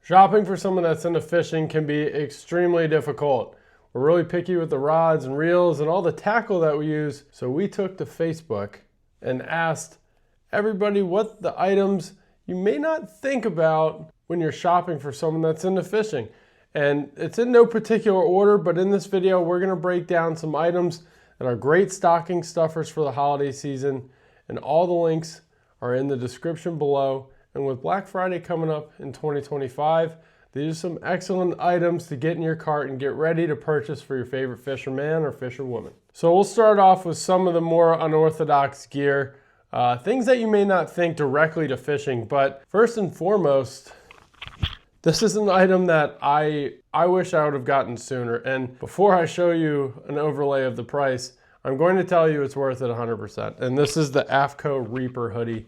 Shopping for someone that's into fishing can be extremely difficult. We're really picky with the rods and reels and all the tackle that we use. So we took to Facebook and asked everybody what the items you may not think about when you're shopping for someone that's into fishing. And it's in no particular order, but in this video, we're gonna break down some items that are great stocking stuffers for the holiday season. And all the links are in the description below. And with Black Friday coming up in 2025, these are some excellent items to get in your cart and get ready to purchase for your favorite fisherman or fisherwoman. So we'll start off with some of the more unorthodox gear, things that you may not think directly to fishing, but first and foremost, this is an item that I wish I would have gotten sooner. And before I show you an overlay of the price, I'm going to tell you it's worth it 100%. And this is the AFTCO Reaper hoodie.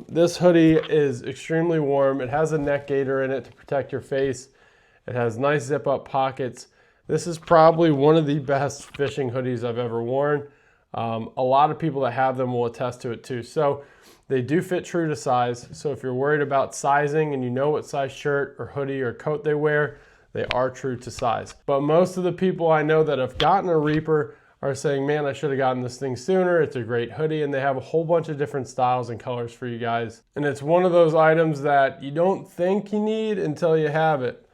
This hoodie is extremely warm. It has a neck gaiter in it to protect your face. It has nice zip up pockets. This is probably one of the best fishing hoodies I've ever worn. A lot of people that have them will attest to it too. So they do fit true to size. So if you're worried about sizing and you know what size shirt or hoodie or coat they wear, they are true to size. But most of the people I know that have gotten a Reaper are saying, man, I should have gotten this thing sooner. It's a great hoodie, and they have a whole bunch of different styles and colors for you guys. And it's one of those items that you don't think you need until you have it.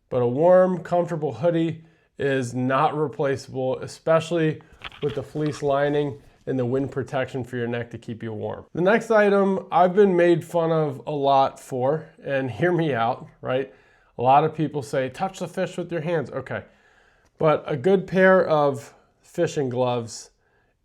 But a warm, comfortable hoodie is not replaceable, especially with the fleece lining and the wind protection for your neck to keep you warm. The next item I've been made fun of a lot for, and hear me out, right? A lot of people say, touch the fish with your hands. Okay, but a good pair of fishing gloves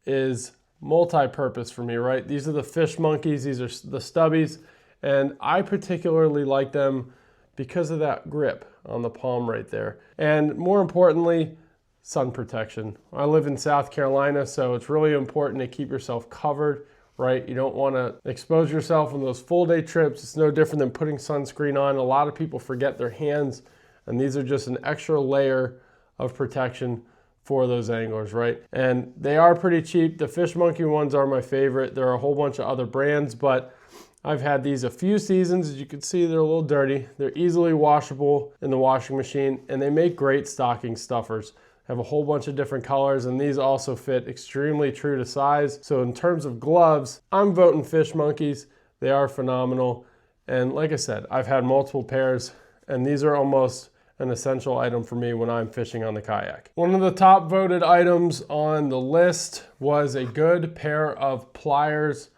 is multi-purpose for me, right? These are the fish monkeys, these are the stubbies, and I particularly like them because of that grip on the palm right there. And more importantly, sun protection. I live in South Carolina, so it's really important to keep yourself covered, right? You don't want to expose yourself on those full day trips. It's no different than putting sunscreen on. A lot of people forget their hands, and these are just an extra layer of protection for those anglers, right? And they are pretty cheap. The Fish Monkey ones are my favorite. There are a whole bunch of other brands, but I've had these a few seasons. As you can see, they're a little dirty. They're easily washable in the washing machine, and they make great stocking stuffers. Have a whole bunch of different colors, and these also fit extremely true to size. So in terms of gloves, I'm voting Fish Monkeys. They are phenomenal. And like I said, I've had multiple pairs, and these are almost an essential item for me when I'm fishing on the kayak. One of the top voted items on the list was a good pair of pliers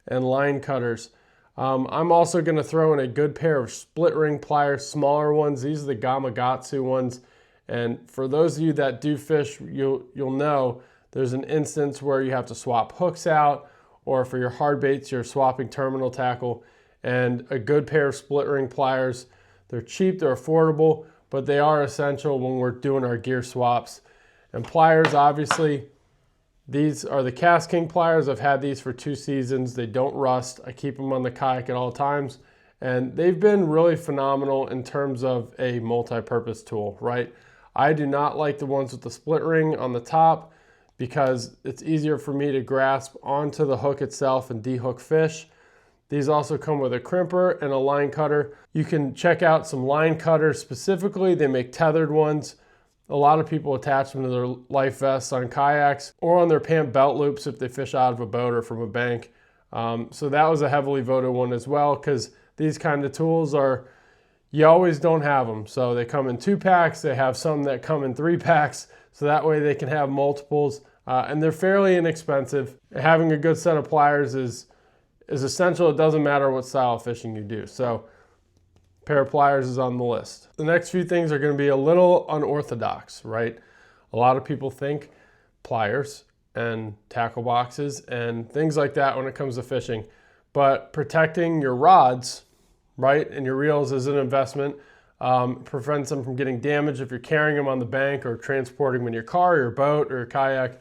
and line cutters. I'm also gonna throw in a good pair of split ring pliers, smaller ones. These are the Gamakatsu ones. And for those of you that do fish, you'll know there's an instance where you have to swap hooks out, or for your hard baits, you're swapping terminal tackle. And a good pair of split ring pliers, they're cheap, they're affordable, but they are essential when we're doing our gear swaps. And pliers, obviously, these are the KastKing pliers. I've had these for 2 seasons. They don't rust. I keep them on the kayak at all times. And they've been really phenomenal in terms of a multi-purpose tool, right? I do not like the ones with the split ring on the top because it's easier for me to grasp onto the hook itself and de-hook fish. These also come with a crimper and a line cutter. You can check out some line cutters specifically. They make tethered ones. A lot of people attach them to their life vests on kayaks or on their pant belt loops if they fish out of a boat or from a bank. So that was a heavily voted one as well, because these kind of tools are, you always don't have them. So they come in 2 packs. They have some that come in 3 packs. So that way they can have multiples, and they're fairly inexpensive. Having a good set of pliers is essential. It doesn't matter what style of fishing you do. So a pair of pliers is on the list. The next few things are going to be a little unorthodox, right? A lot of people think pliers and tackle boxes and things like that when it comes to fishing. But protecting your rods, right, and your reels is an investment. Prevents them from getting damaged if you're carrying them on the bank or transporting them in your car or your boat or your kayak.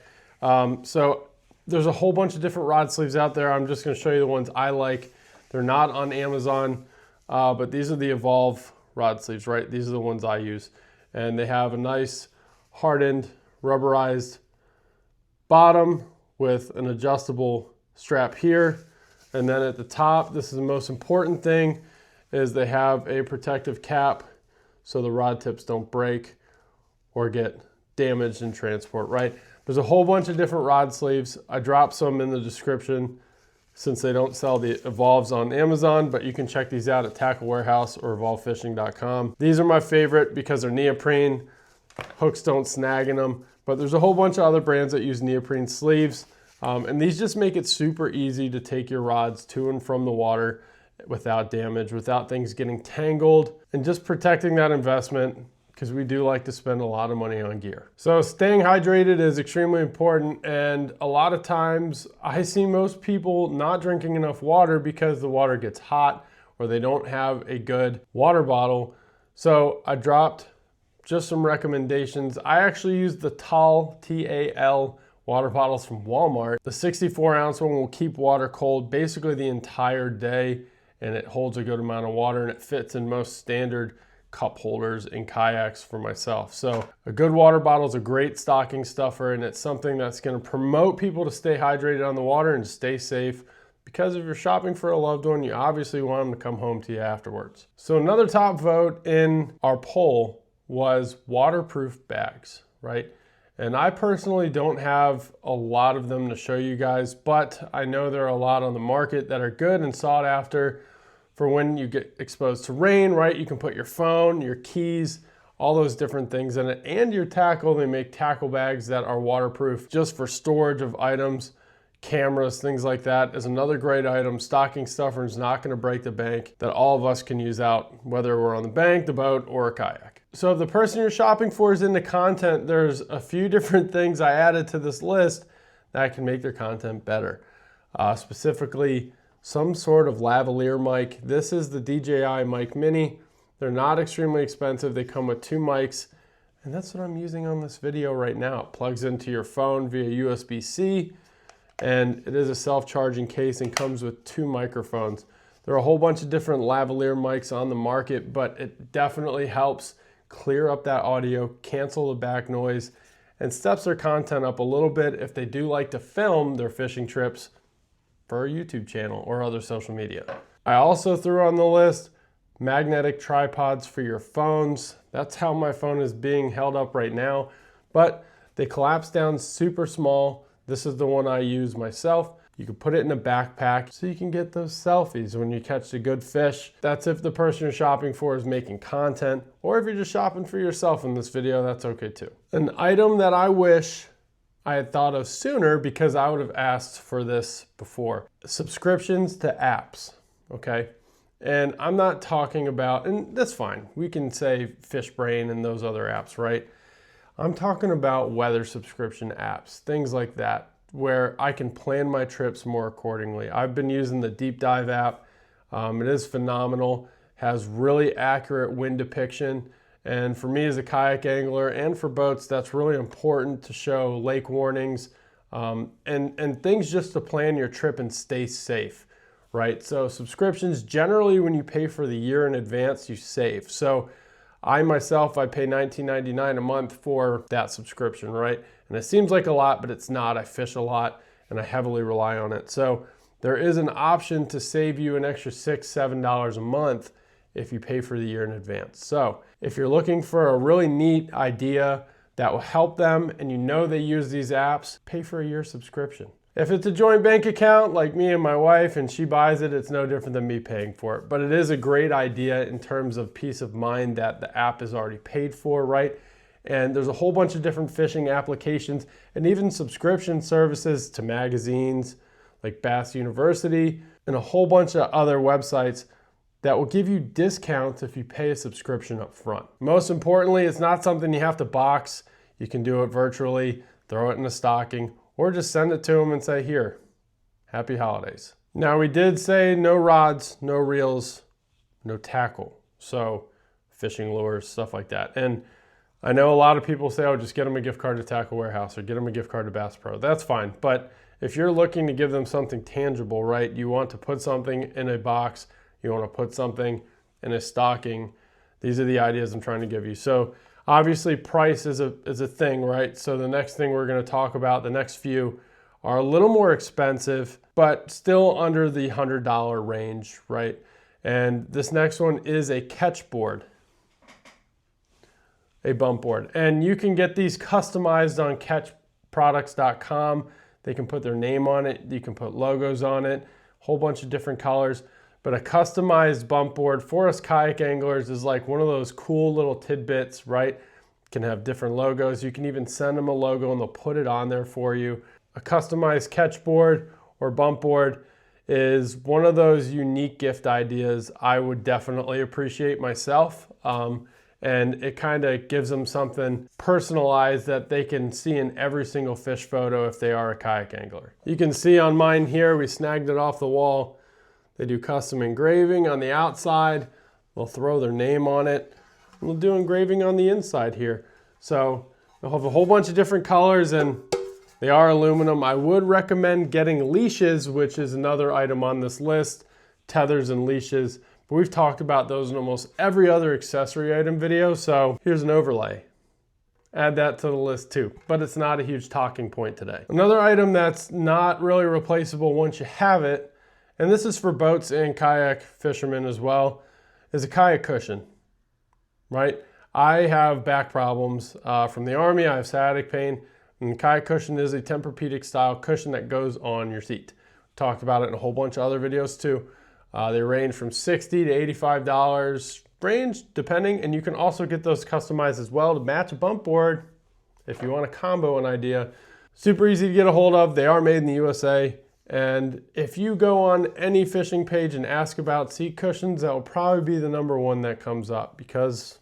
So there's a whole bunch of different rod sleeves out there. I'm just going to show you the ones I like. They're not on Amazon, but these are the Evolve rod sleeves, right? These are the ones I use. And they have a nice hardened, rubberized bottom with an adjustable strap here. And then at the top, this is the most important thing, is they have a protective cap so the rod tips don't break or get damaged in transport, right? There's a whole bunch of different rod sleeves. I dropped some in the description since they don't sell the Evolves on Amazon, but you can check these out at Tackle Warehouse or evolvefishing.com. These are my favorite because they're neoprene, hooks don't snag in them, but there's a whole bunch of other brands that use neoprene sleeves. And these just make it super easy to take your rods to and from the water without damage, without things getting tangled, and just protecting that investment, because we do like to spend a lot of money on gear. So staying hydrated is extremely important, and a lot of times I see most people not drinking enough water because the water gets hot or they don't have a good water bottle. So I dropped just some recommendations. I actually used the TAL, T-A-L water bottles from Walmart. The 64-ounce one will keep water cold basically the entire day, and it holds a good amount of water, and it fits in most standard cup holders in kayaks for myself. So a good water bottle is a great stocking stuffer, and it's something that's going to promote people to stay hydrated on the water and stay safe, because if you're shopping for a loved one, you obviously want them to come home to you afterwards. So another top vote in our poll was waterproof bags, right? And I personally don't have a lot of them to show you guys, but I know there are a lot on the market that are good and sought after for when you get exposed to rain, right? You can put your phone, your keys, all those different things in it, and your tackle. They make tackle bags that are waterproof just for storage of items, cameras, things like that is another great item. Stocking stuffer is not going to break the bank, that all of us can use out, whether we're on the bank, the boat, or a kayak. So if the person you're shopping for is into content, there's a few different things I added to this list that can make their content better. Specifically, some sort of lavalier mic. This is the DJI Mic Mini. They're not extremely expensive. They come with 2 mics, and that's what I'm using on this video right now. It plugs into your phone via USB-C, and it is a self-charging case and comes with 2 microphones. There are a whole bunch of different lavalier mics on the market, but it definitely helps clear up that audio, cancel the back noise, and steps their content up a little bit if they do like to film their fishing trips for a YouTube channel or other social media. I also threw on the list magnetic tripods for your phones. That's how my phone is being held up right now, but they collapse down super small. This is the one I use myself. You can put it in a backpack so you can get those selfies when you catch a good fish. That's if the person you're shopping for is making content, or if you're just shopping for yourself in this video, that's okay too. An item that I wish I had thought of sooner, because I would have asked for this before: subscriptions to apps, okay? And I'm not talking about, and that's fine, we can say FishBrain and those other apps, right? I'm talking about weather subscription apps, things like that, where I can plan my trips more accordingly. I've been using the Deep Dive app. It is phenomenal, has really accurate wind depiction. And for me as a kayak angler and for boats, that's really important to show lake warnings and things just to plan your trip and stay safe, right? So subscriptions, generally when you pay for the year in advance, you save. So I myself, I pay $19.99 a month for that subscription, right? And it seems like a lot, but it's not. I fish a lot and I heavily rely on it. So there is an option to save you an extra $6, $7 a month if you pay for the year in advance. So if you're looking for a really neat idea that will help them and you know they use these apps, pay for a year subscription. If it's a joint bank account like me and my wife and she buys it, it's no different than me paying for it. But it is a great idea in terms of peace of mind that the app is already paid for, right? And there's a whole bunch of different fishing applications and even subscription services to magazines like Bass University and a whole bunch of other websites that will give you discounts if you pay a subscription up front. Most importantly, it's not something you have to box. You can do it virtually, throw it in a stocking, or just send it to them and say, here, happy holidays. Now we did say no rods, no reels, no tackle. So fishing lures, stuff like that. And I know a lot of people say, oh, just get them a gift card to Tackle Warehouse or get them a gift card to Bass Pro. That's fine. But if you're looking to give them something tangible, right? You want to put something in a box, you want to put something in a stocking. These are the ideas I'm trying to give you. So obviously price is a thing, right? So the next thing we're going to talk about, the next few, are a little more expensive, but still under the $100 range, right? And this next one is a Ketch board, a bump board. And you can get these customized on ketchproducts.com. They can put their name on it. You can put logos on it, a whole bunch of different colors. But a customized bump board for us kayak anglers is like one of those cool little tidbits, right? Can have different logos. You can even send them a logo and they'll put it on there for you. A customized Ketch board or bump board is one of those unique gift ideas I would definitely appreciate myself. And it kind of gives them something personalized that they can see in every single fish photo if they are a kayak angler. You can see on mine here, we snagged it off the wall. They do custom engraving on the outside. They'll throw their name on it. And they'll do engraving on the inside here. So they'll have a whole bunch of different colors and they are aluminum. I would recommend getting leashes, which is another item on this list, tethers and leashes. But we've talked about those in almost every other accessory item video. So here's an overlay. Add that to the list too, but it's not a huge talking point today. Another item that's not really replaceable once you have it, and this is for boats and kayak fishermen as well, is a kayak cushion, right? I have back problems from the Army. I have sciatic pain, and the kayak cushion is a Tempur-Pedic style cushion that goes on your seat. Talked about it in a whole bunch of other videos too. They range from $60 to $85 range, depending, and you can also get those customized as well to match a bump board if you want to combo an idea. Super easy to get a hold of. They are made in the USA. And if you go on any fishing page and ask about seat cushions, that will probably be the #1 that comes up because,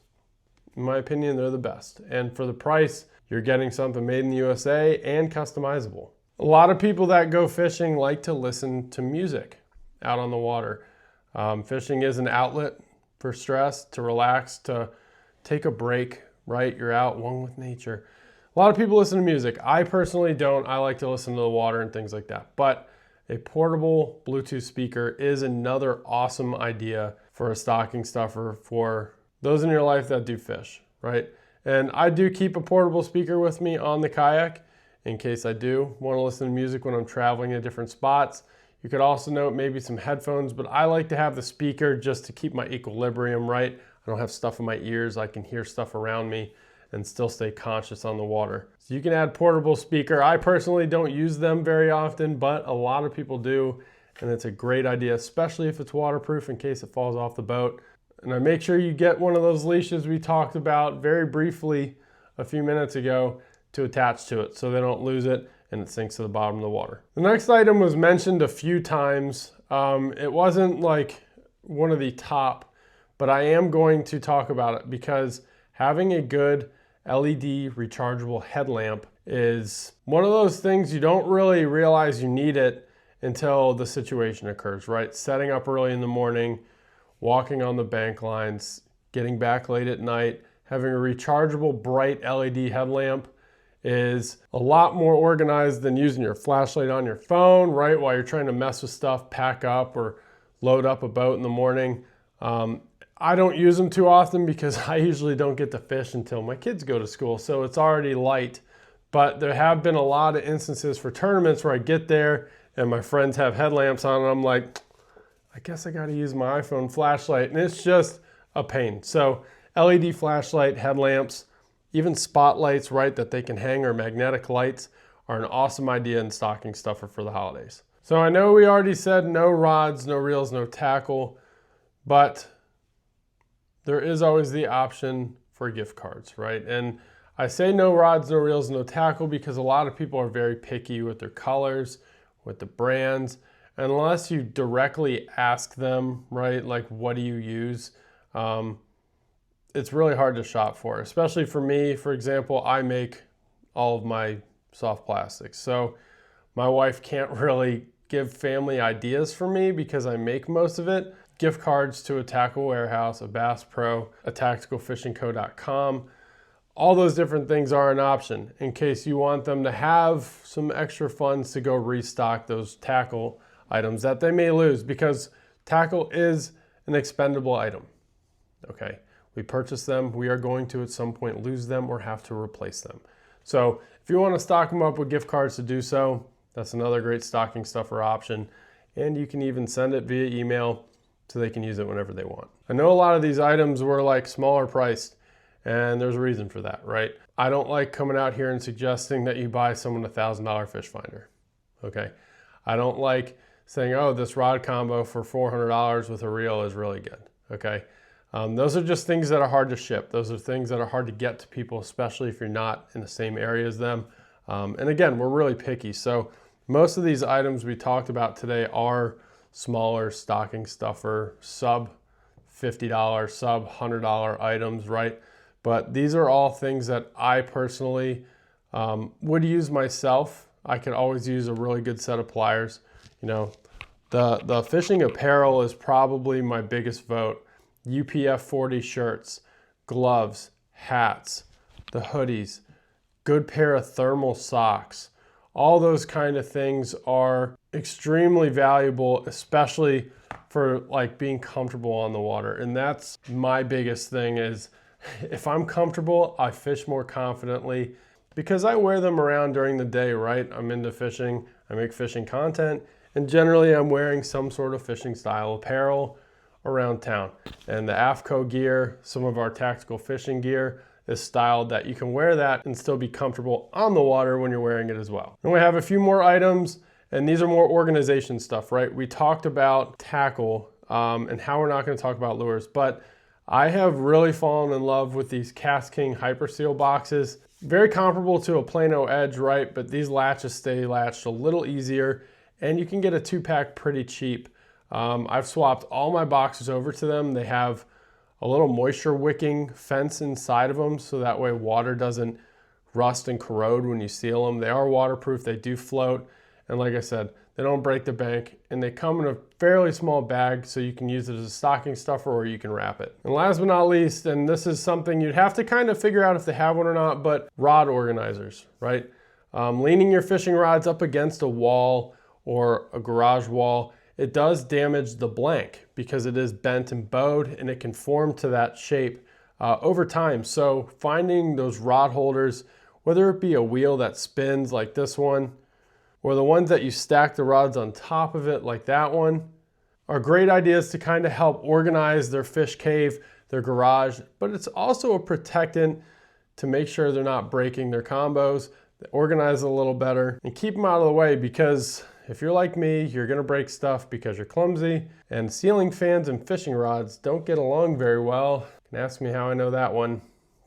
in my opinion, they're the best. And for the price, you're getting something made in the USA and customizable. A lot of people that go fishing like to listen to music out on the water. Fishing is an outlet for stress, to relax, to take a break, right? You're out one with nature. A lot of people listen to music. I personally don't. I like to listen to the water and things like that. But a portable Bluetooth speaker is another awesome idea for a stocking stuffer for those in your life that do fish, right? And I do keep a portable speaker with me on the kayak in case I do want to listen to music when I'm traveling to different spots. You could also note maybe some headphones, but I like to have the speaker just to keep my equilibrium right. I don't have stuff in my ears. I can hear stuff around me and still stay conscious on the water. So you can add portable speaker. I personally don't use them very often, but a lot of people do. And it's a great idea, especially if it's waterproof in case it falls off the boat. And I make sure you get one of those leashes we talked about very briefly a few minutes ago to attach to it so they don't lose it and it sinks to the bottom of the water. The next item was mentioned a few times. It wasn't like one of the top, but I am going to talk about it because having a good LED rechargeable headlamp is one of those things you don't really realize you need it until the situation occurs, right? Setting up early in the morning, walking on the bank lines, getting back late at night, having a rechargeable bright LED headlamp is a lot more organized than using your flashlight on your phone, right? While you're trying to mess with stuff, pack up or load up a boat in the morning. I don't use them too often because I usually don't get to fish until my kids go to school. So it's already light, but there have been a lot of instances for tournaments where I get there and my friends have headlamps on and I'm like, I guess I got to use my iPhone flashlight, and it's just a pain. So LED flashlight, headlamps, even spotlights, right, that they can hang, or magnetic lights are an awesome idea in stocking stuffer for the holidays. So I know we already said no rods, no reels, no tackle, but there is always the option for gift cards, right? And I say no rods, no reels, no tackle because a lot of people are very picky with their colors, with the brands. Unless you directly ask them, right, like what do you use, it's really hard to shop for, especially for me. For example, I make all of my soft plastics. So my wife can't really give family ideas for me because I make most of it. Gift cards to a tackle warehouse, a Bass Pro, a tacticalfishingco.com. All those different things are an option in case you want them to have some extra funds to go restock those tackle items that they may lose, because tackle is an expendable item, okay? We purchase them, we are going to at some point lose them or have to replace them. So if you want to stock them up with gift cards to do so, that's another great stocking stuffer option. And you can even send it via email so they can use it whenever they want. I know a lot of these items were like smaller priced, and there's a reason for that, right? I don't like coming out here and suggesting that you buy someone a $1,000 fish finder, okay? I don't like saying, oh, this rod combo for $400 with a reel is really good, okay? Those are just things that are hard to ship. Those are things that are hard to get to people, especially if you're not in the same area as them. And again, we're really picky. So most of these items we talked about today are smaller stocking stuffer, sub $50, sub $100 items, right? But these are all things that I personally would use myself. I could always use a really good set of pliers. You know, the fishing apparel is probably my biggest vote. UPF 40 shirts, gloves, hats, the hoodies, good pair of thermal socks. All those kind of things are extremely valuable, especially for like being comfortable on the water. And that's my biggest thing is if I'm comfortable, I fish more confidently because I wear them around during the day, right? I'm into fishing, I make fishing content, and generally I'm wearing some sort of fishing style apparel around town. And the AFTCO gear, some of our tactical fishing gear is styled that you can wear that and still be comfortable on the water when you're wearing it as well. And we have a few more items, and these are more organization stuff, right? We talked about tackle and how we're not going to talk about lures, but I have really fallen in love with these KastKing Hyper Seal boxes. Very comparable to a Plano Edge, right? But these latches stay latched a little easier, and you can get a 2-pack pretty cheap. I've swapped all my boxes over to them. They have a little moisture wicking fence inside of them, so that way water doesn't rust and corrode when you seal them. They are waterproof, they do float, and like I said, they don't break the bank, and they come in a fairly small bag, so you can use it as a stocking stuffer or you can wrap it. And last but not least, and this is something you'd have to kind of figure out if they have one or not, but rod organizers, right? Leaning your fishing rods up against a wall or a garage wall, it does damage the blank because it is bent and bowed and it can form to that shape over time. So finding those rod holders, whether it be a wheel that spins like this one, or the ones that you stack the rods on top of it like that one, are great ideas to kind of help organize their fish cave, their garage, but it's also a protectant to make sure they're not breaking their combos. They organize it a little better and keep them out of the way, because if you're like me, you're gonna break stuff because you're clumsy, and ceiling fans and fishing rods don't get along very well. You can ask me how I know that one.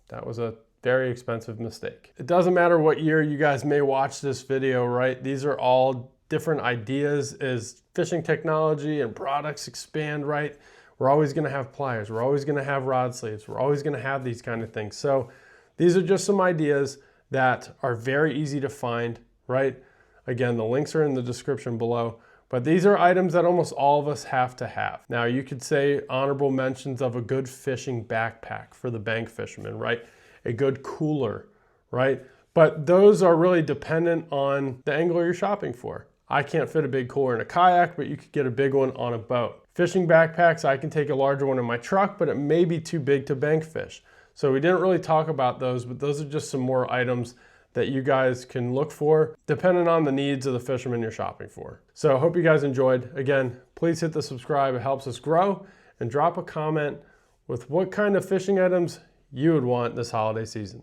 That was a very expensive mistake. It doesn't matter what year you guys may watch this video, right? These are all different ideas as fishing technology and products expand, right? We're always gonna have pliers, we're always gonna have rod sleeves, we're always gonna have these kind of things. So these are just some ideas that are very easy to find, right? Again, the links are in the description below, but these are items that almost all of us have to have. Now you could say honorable mentions of a good fishing backpack for the bank fisherman, right? A good cooler, right? But those are really dependent on the angler you're shopping for. I can't fit a big cooler in a kayak, but you could get a big one on a boat. Fishing backpacks, I can take a larger one in my truck, but it may be too big to bank fish. So we didn't really talk about those, but those are just some more items that you guys can look for depending on the needs of the fishermen you're shopping for. So I hope you guys enjoyed. Again, please hit the subscribe, it helps us grow, and drop a comment with what kind of fishing items you would want this holiday season.